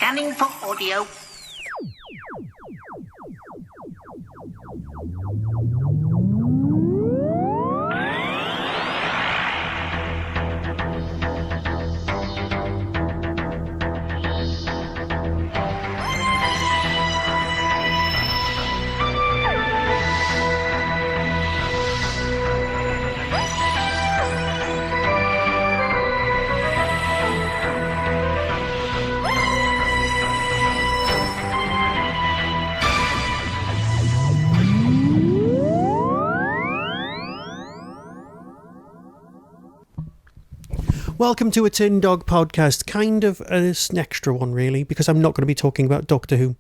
Scanning for audio. Welcome to a Tin Dog podcast, kind of an extra one really, because I'm not going to be talking about Doctor Who.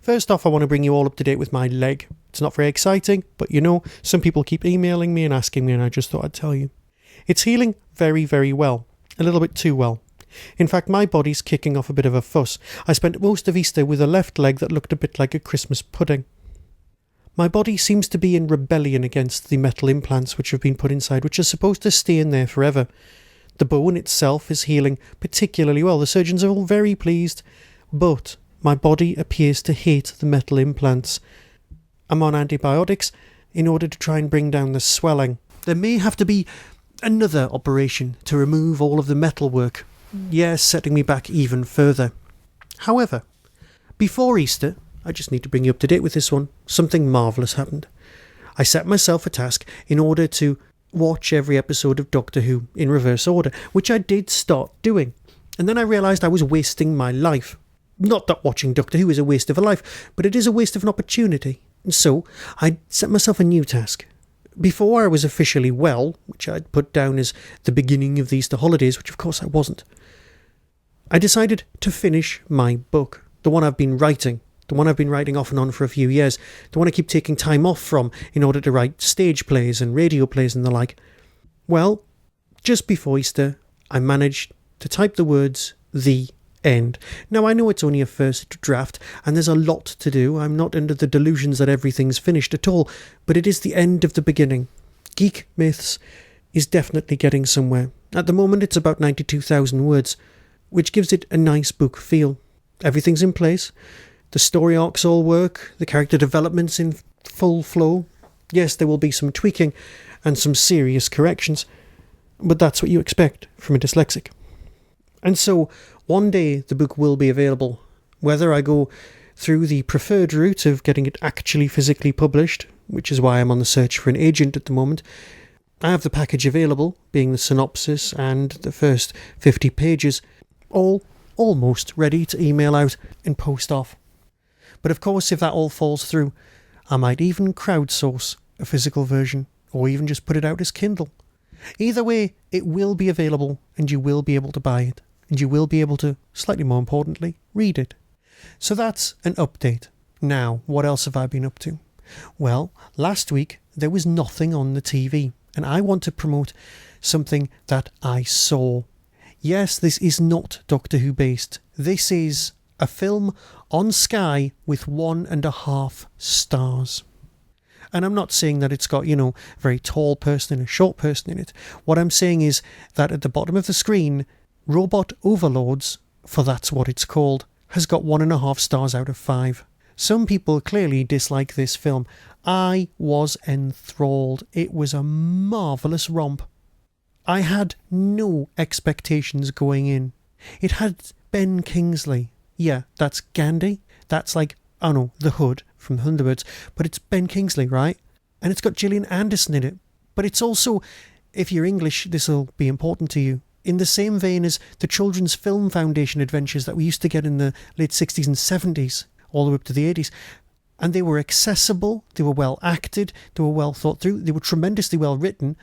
First off, I want to bring you all up to date with my leg. It's not very exciting, but you know, some people keep emailing me and asking me, and I just thought I'd tell you. It's healing very, very well. A little bit too well. In fact, my body's kicking off a bit of a fuss. I spent most of Easter with a left leg that looked a bit like a Christmas pudding. My body seems to be in rebellion against the metal implants which have been put inside, which are supposed to stay in there forever. The bone itself is healing particularly well. The surgeons are all very pleased, but my body appears to hate the metal implants. I'm on antibiotics in order to try and bring down the swelling. There may have to be another operation to remove all of the metalwork. Yes, setting me back even further. However, before Easter, I just need to bring you up to date with this one, something marvellous happened. I set myself a task in order to watch every episode of Doctor Who in reverse order, which I did start doing. And then I realised I was wasting my life. Not that watching Doctor Who is a waste of a life, but it is a waste of an opportunity. And so I set myself a new task. Before I was officially well, which I'd put down as the beginning of the Easter holidays, which of course I wasn't, I decided to finish my book, the one I've been writing. The one I've been writing off and on for a few years. The one I keep taking time off from in order to write stage plays and radio plays and the like. Well, just before Easter, I managed to type the words, "The End." Now, I know it's only a first draft, and there's a lot to do. I'm not under the delusions that everything's finished at all, but it is the end of the beginning. Geek Myths is definitely getting somewhere. At the moment, it's about 92,000 words, which gives it a nice book feel. Everything's in place. The story arcs all work, the character development's in full flow. Yes, there will be some tweaking and some serious corrections, but that's what you expect from a dyslexic. And so, one day the book will be available. Whether I go through the preferred route of getting it actually physically published, which is why I'm on the search for an agent at the moment, I have the package available, being the synopsis and the first 50 pages, all almost ready to email out and post off. But of course, if that all falls through, I might even crowdsource a physical version, or even just put it out as Kindle. Either way, it will be available, and you will be able to buy it, and you will be able to, slightly more importantly, read it. So that's an update. Now, what else have I been up to? Well, last week, there was nothing on the TV, and I want to promote something that I saw. Yes, this is not Doctor Who based. This is a film on Sky with 1.5 stars. And I'm not saying that it's got, a very tall person and a short person in it. What I'm saying is that at the bottom of the screen, Robot Overlords, for that's what it's called, has got 1.5 stars out of 5. Some people clearly dislike this film. I was enthralled. It was a marvellous romp. I had no expectations going in. It had Ben Kingsley. Yeah, that's Gandhi. That's like, the Hood from Thunderbirds. But it's Ben Kingsley, right? And it's got Gillian Anderson in it. But it's also, if you're English, this will be important to you, in the same vein as the Children's Film Foundation adventures that we used to get in the late 60s and 70s, all the way up to the 80s. And they were accessible, they were well acted, they were well thought through, they were tremendously well written.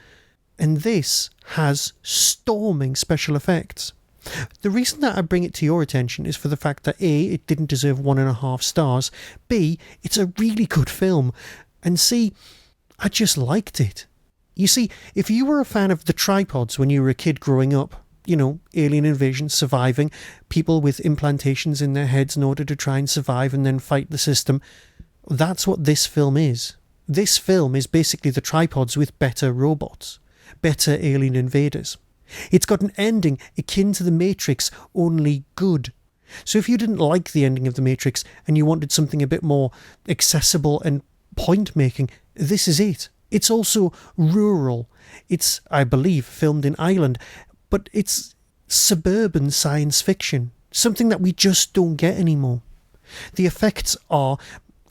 And this has storming special effects. The reason that I bring it to your attention is for the fact that A, it didn't deserve 1.5 stars, B, it's a really good film, and C, I just liked it. You see, if you were a fan of the tripods when you were a kid growing up, alien invasion, surviving, people with implantations in their heads in order to try and survive and then fight the system, that's what this film is. This film is basically the tripods with better robots, better alien invaders. It's got an ending akin to The Matrix, only good. So if you didn't like the ending of The Matrix and you wanted something a bit more accessible and point-making, this is it. It's also rural. It's, I believe, filmed in Ireland, but it's suburban science fiction, something that we just don't get anymore. The effects are,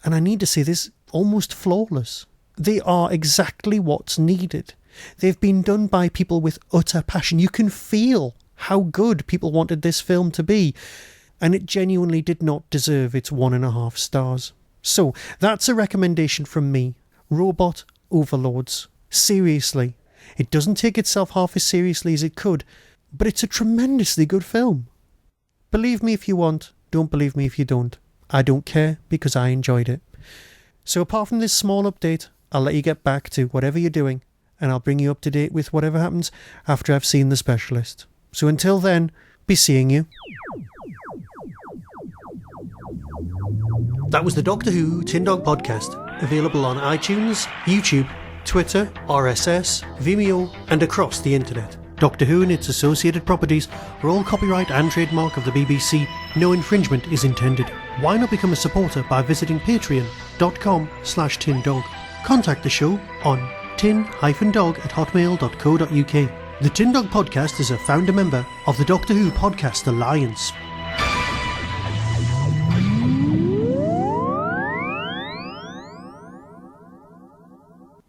and I need to say this, almost flawless. They are exactly what's needed. They've been done by people with utter passion. You can feel how good people wanted this film to be, and it genuinely did not deserve its 1.5 stars. So, that's a recommendation from me. Robot Overlords. Seriously. It doesn't take itself half as seriously as it could, but it's a tremendously good film. Believe me if you want, don't believe me if you don't. I don't care, because I enjoyed it. So apart from this small update, I'll let you get back to whatever you're doing, and I'll bring you up to date with whatever happens after I've seen The Specialist. So until then, be seeing you. That was the Doctor Who Tin Dog Podcast, available on iTunes, YouTube, Twitter, RSS, Vimeo, and across the internet. Doctor Who and its associated properties are all copyright and trademark of the BBC. No infringement is intended. Why not become a supporter by visiting patreon.com/tindog. Contact the show on tin-dog@hotmail.co.uk. The Tin Dog Podcast is a founder member of the Doctor Who Podcast Alliance.